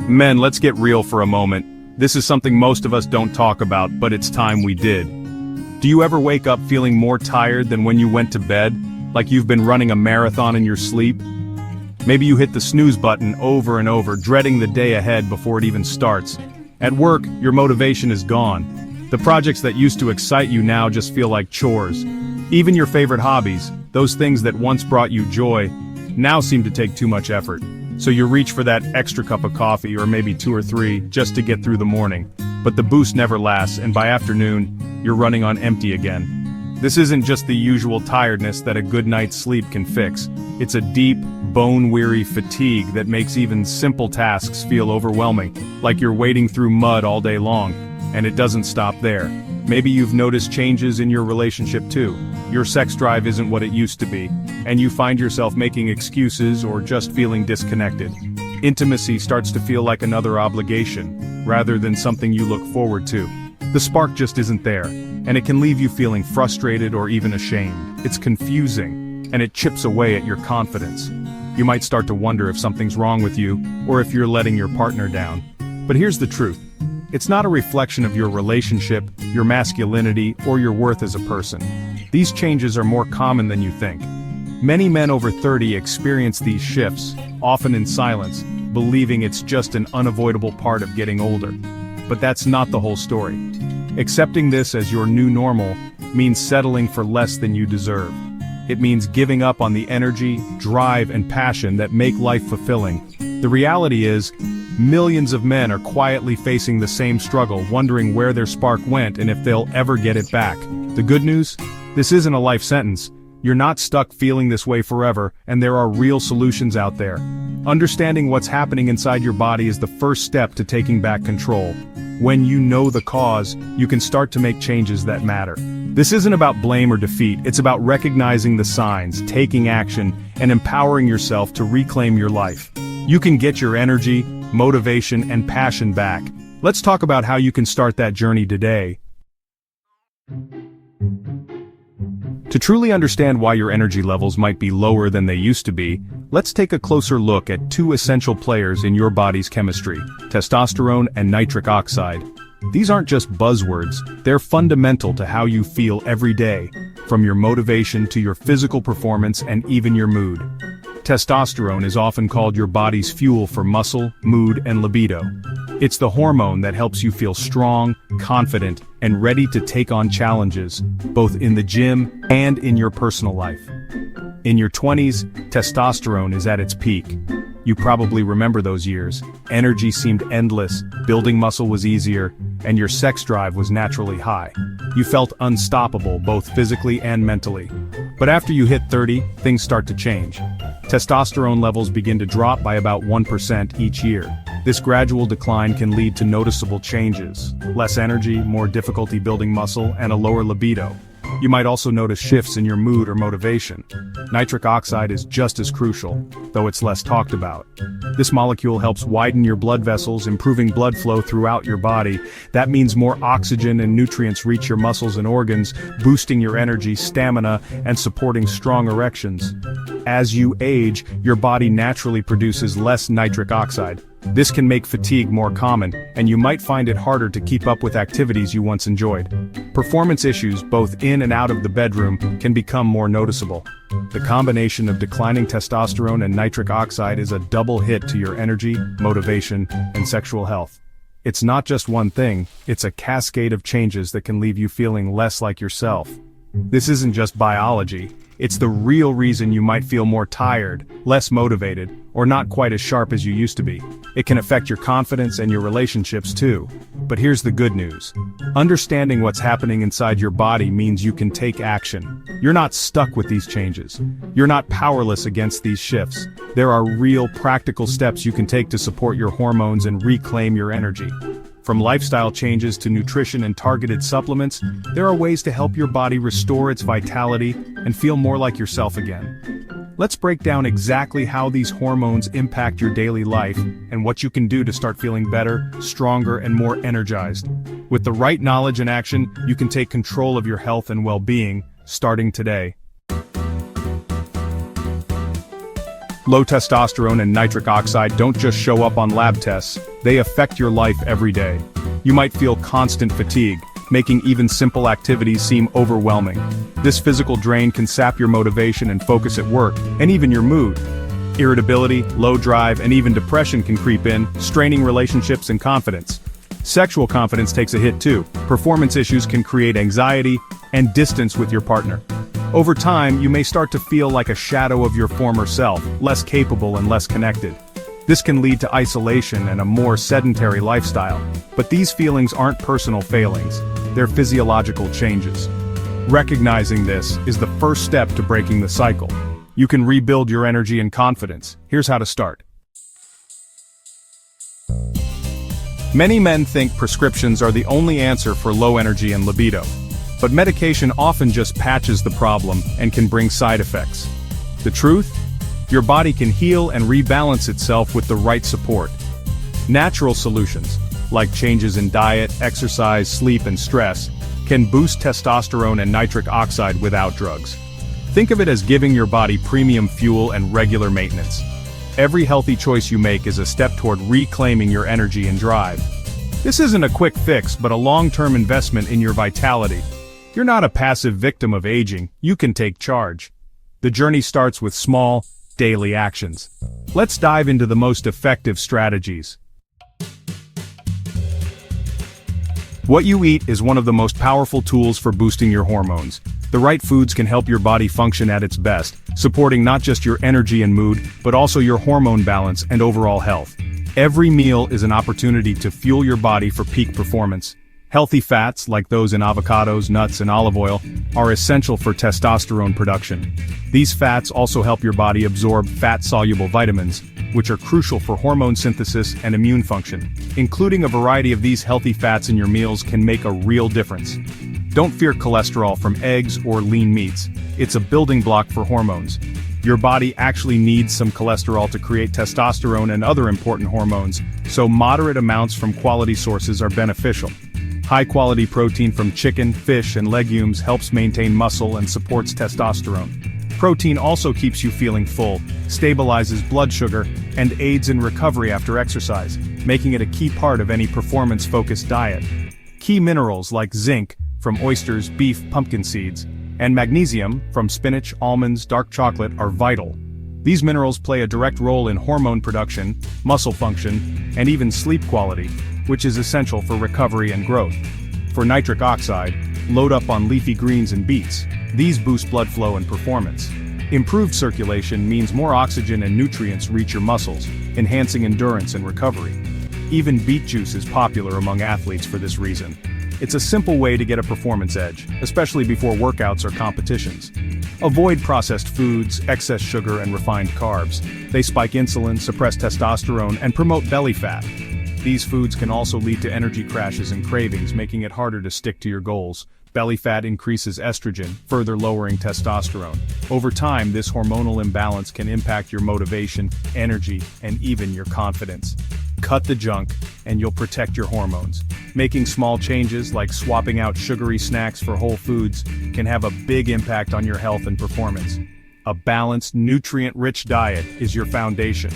Men, let's get real for a moment. This is something most of us don't talk about, but it's time we did. Do you ever wake up feeling more tired than when you went to bed, like you've been running a marathon in your sleep? Maybe you hit the snooze button over and over, dreading the day ahead before it even starts. At work, your motivation is gone. The projects that used to excite you now just feel like chores. Even your favorite hobbies, those things that once brought you joy, now seem to take too much effort. So you reach for that extra cup of coffee or maybe 2 or 3 just to get through the morning. But the boost never lasts, and by afternoon, you're running on empty again. This isn't just the usual tiredness that a good night's sleep can fix. It's a deep, bone-weary fatigue that makes even simple tasks feel overwhelming, like you're wading through mud all day long. And it doesn't stop there. Maybe you've noticed changes in your relationship too. Your sex drive isn't what it used to be, and you find yourself making excuses or just feeling disconnected. Intimacy starts to feel like another obligation, rather than something you look forward to. The spark just isn't there, and it can leave you feeling frustrated or even ashamed. It's confusing, and it chips away at your confidence. You might start to wonder if something's wrong with you, or if you're letting your partner down. But here's the truth. It's not a reflection of your relationship, your masculinity, or your worth as a person. These changes are more common than you think. Many men over 30 experience these shifts, often in silence, believing it's just an unavoidable part of getting older. But that's not the whole story. Accepting this as your new normal means settling for less than you deserve. It means giving up on the energy, drive, and passion that make life fulfilling. The reality is, millions of men are quietly facing the same struggle, wondering where their spark went and if they'll ever get it back. The good news? This isn't a life sentence. You're not stuck feeling this way forever, and there are real solutions out there. Understanding what's happening inside your body is the first step to taking back control. When you know the cause, you can start to make changes that matter. This isn't about blame or defeat, it's about recognizing the signs, taking action, and empowering yourself to reclaim your life. You can get your energy, motivation, and passion back. Let's talk about how you can start that journey today. To truly understand why your energy levels might be lower than they used to be, let's take a closer look at 2 essential players in your body's chemistry: testosterone and nitric oxide. These aren't just buzzwords, they're fundamental to how you feel every day, from your motivation to your physical performance and even your mood. Testosterone is often called your body's fuel for muscle, mood, and libido. It's the hormone that helps you feel strong, confident, and ready to take on challenges, both in the gym and in your personal life. In your 20s, testosterone is at its peak. You probably remember those years. Energy seemed endless, building muscle was easier, and your sex drive was naturally high. You felt unstoppable, both physically and mentally. But after you hit 30, things start to change. Testosterone levels begin to drop by about 1% each year. This gradual decline can lead to noticeable changes: less energy, more difficulty building muscle, and a lower libido. You might also notice shifts in your mood or motivation. Nitric oxide is just as crucial, though it's less talked about. This molecule helps widen your blood vessels, improving blood flow throughout your body. That means more oxygen and nutrients reach your muscles and organs, boosting your energy, stamina, and supporting strong erections. As you age, your body naturally produces less nitric oxide. This can make fatigue more common, and you might find it harder to keep up with activities you once enjoyed. Performance issues, both in and out of the bedroom, can become more noticeable. The combination of declining testosterone and nitric oxide is a double hit to your energy, motivation, and sexual health. It's not just one thing, it's a cascade of changes that can leave you feeling less like yourself. This isn't just biology. It's the real reason you might feel more tired, less motivated, or not quite as sharp as you used to be. It can affect your confidence and your relationships too. But here's the good news. Understanding what's happening inside your body means you can take action. You're not stuck with these changes. You're not powerless against these shifts. There are real, practical steps you can take to support your hormones and reclaim your energy. From lifestyle changes to nutrition and targeted supplements, there are ways to help your body restore its vitality and feel more like yourself again. Let's break down exactly how these hormones impact your daily life and what you can do to start feeling better, stronger, and more energized. With the right knowledge and action, you can take control of your health and well-being, starting today. Low testosterone and nitric oxide don't just show up on lab tests, They affect your life every day. You might feel constant fatigue, making even simple activities seem overwhelming. This physical drain can sap your motivation and focus at work, and even your mood. Irritability, low drive, and even depression can creep in, straining relationships and confidence. Sexual confidence takes a hit too. Performance issues can create anxiety and distance with your partner. Over time, you may start to feel like a shadow of your former self, less capable and less connected. This can lead to isolation and a more sedentary lifestyle, but these feelings aren't personal failings, they're physiological changes. Recognizing this is the first step to breaking the cycle. You can rebuild your energy and confidence. Here's how to start. Many men think prescriptions are the only answer for low energy and libido. But medication often just patches the problem and can bring side effects. The truth? Your body can heal and rebalance itself with the right support. Natural solutions, like changes in diet, exercise, sleep, and stress, can boost testosterone and nitric oxide without drugs. Think of it as giving your body premium fuel and regular maintenance. Every healthy choice you make is a step toward reclaiming your energy and drive. This isn't a quick fix, but a long-term investment in your vitality. You're not a passive victim of aging, you can take charge. The journey starts with small, daily actions. Let's dive into the most effective strategies. What you eat is one of the most powerful tools for boosting your hormones. The right foods can help your body function at its best, supporting not just your energy and mood, but also your hormone balance and overall health. Every meal is an opportunity to fuel your body for peak performance. Healthy fats, like those in avocados, nuts, and olive oil, are essential for testosterone production. These fats also help your body absorb fat-soluble vitamins, which are crucial for hormone synthesis and immune function. Including a variety of these healthy fats in your meals can make a real difference. Don't fear cholesterol from eggs or lean meats. It's a building block for hormones. Your body actually needs some cholesterol to create testosterone and other important hormones, so moderate amounts from quality sources are beneficial. High-quality protein from chicken, fish, and legumes helps maintain muscle and supports testosterone. Protein also keeps you feeling full, stabilizes blood sugar, and aids in recovery after exercise, making it a key part of any performance-focused diet. Key minerals like zinc, from oysters, beef, pumpkin seeds, and magnesium, from spinach, almonds, dark chocolate, are vital. These minerals play a direct role in hormone production, muscle function, and even sleep quality, which is essential for recovery and growth. For nitric oxide, load up on leafy greens and beets. These boost blood flow and performance. Improved circulation means more oxygen and nutrients reach your muscles, enhancing endurance and recovery. Even beet juice is popular among athletes for this reason. It's a simple way to get a performance edge, especially before workouts or competitions. Avoid processed foods, excess sugar, and refined carbs. They spike insulin, suppress testosterone, and promote belly fat. These foods can also lead to energy crashes and cravings, making it harder to stick to your goals. Belly fat increases estrogen, further lowering testosterone. Over time, this hormonal imbalance can impact your motivation, energy, and even your confidence. Cut the junk, and you'll protect your hormones. Making small changes like swapping out sugary snacks for whole foods can have a big impact on your health and performance. A balanced, nutrient-rich diet is your foundation.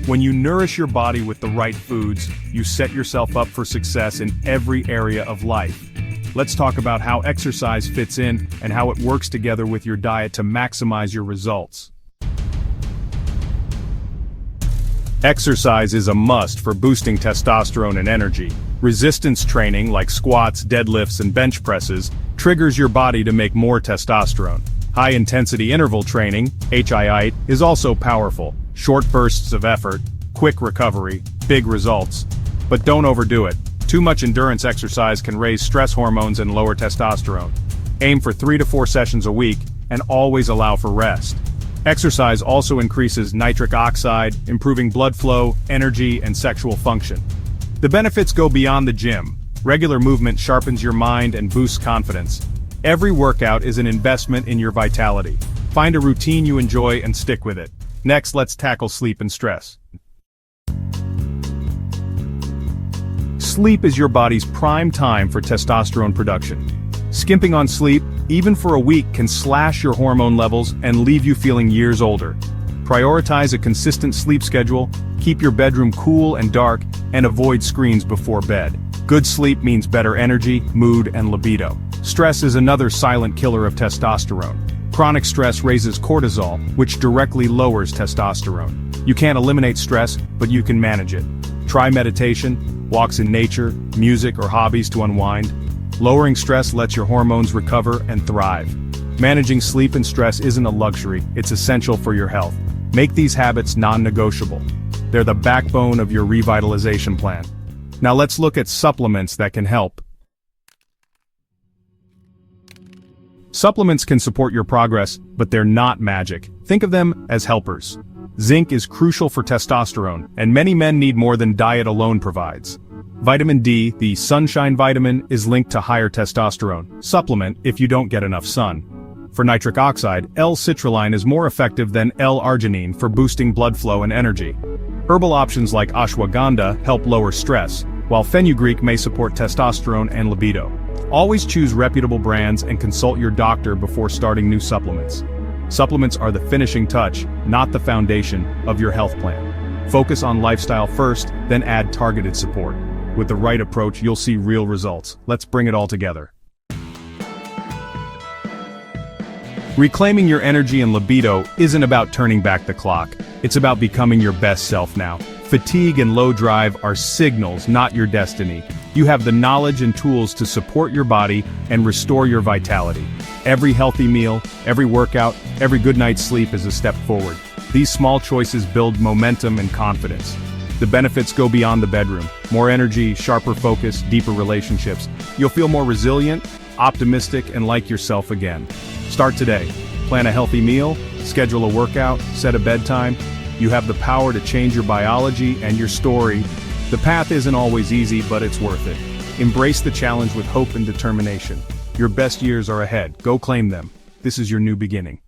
When you nourish your body with the right foods, you set yourself up for success in every area of life. Let's talk about how exercise fits in and how it works together with your diet to maximize your results. Exercise is a must for boosting testosterone and energy. Resistance training like squats, deadlifts, and bench presses triggers your body to make more testosterone. High-intensity interval training, HIIT, is also powerful. Short bursts of effort, quick recovery, big results. But don't overdo it. Too much endurance exercise can raise stress hormones and lower testosterone. Aim for 3 to 4 sessions a week, and always allow for rest. Exercise also increases nitric oxide, improving blood flow, energy, and sexual function. The benefits go beyond the gym. Regular movement sharpens your mind and boosts confidence. Every workout is an investment in your vitality. Find a routine you enjoy and stick with it. Next, let's tackle sleep and stress. Sleep is your body's prime time for testosterone production. Skimping on sleep, even for a week, can slash your hormone levels and leave you feeling years older. Prioritize a consistent sleep schedule, keep your bedroom cool and dark, and avoid screens before bed. Good sleep means better energy, mood, and libido. Stress is another silent killer of testosterone. Chronic stress raises cortisol, which directly lowers testosterone. You can't eliminate stress, but you can manage it. Try meditation, walks in nature, music, or hobbies to unwind. Lowering stress lets your hormones recover and thrive. Managing sleep and stress isn't a luxury, it's essential for your health. Make these habits non-negotiable. They're the backbone of your revitalization plan. Now let's look at supplements that can help. Supplements can support your progress, but they're not magic. Think of them as helpers. Zinc is crucial for testosterone, and many men need more than diet alone provides. Vitamin D, the sunshine vitamin, is linked to higher testosterone. Supplement if you don't get enough sun. For nitric oxide, L-citrulline is more effective than L-arginine for boosting blood flow and energy. Herbal options like ashwagandha help lower stress, while fenugreek may support testosterone and libido. Always choose reputable brands and consult your doctor before starting new supplements. Supplements are the finishing touch, not the foundation, of your health plan. Focus on lifestyle first, then add targeted support. With the right approach, you'll see real results. Let's bring it all together. Reclaiming your energy and libido isn't about turning back the clock. It's about becoming your best self now. Fatigue and low drive are signals, not your destiny. You have the knowledge and tools to support your body and restore your vitality. Every healthy meal, every workout, every good night's sleep is a step forward. These small choices build momentum and confidence. The benefits go beyond the bedroom. More energy, sharper focus, deeper relationships. You'll feel more resilient, optimistic, and like yourself again. Start today. Plan a healthy meal, schedule a workout, set a bedtime. You have the power to change your biology and your story. The path isn't always easy, but it's worth it. Embrace the challenge with hope and determination. Your best years are ahead. Go claim them. This is your new beginning.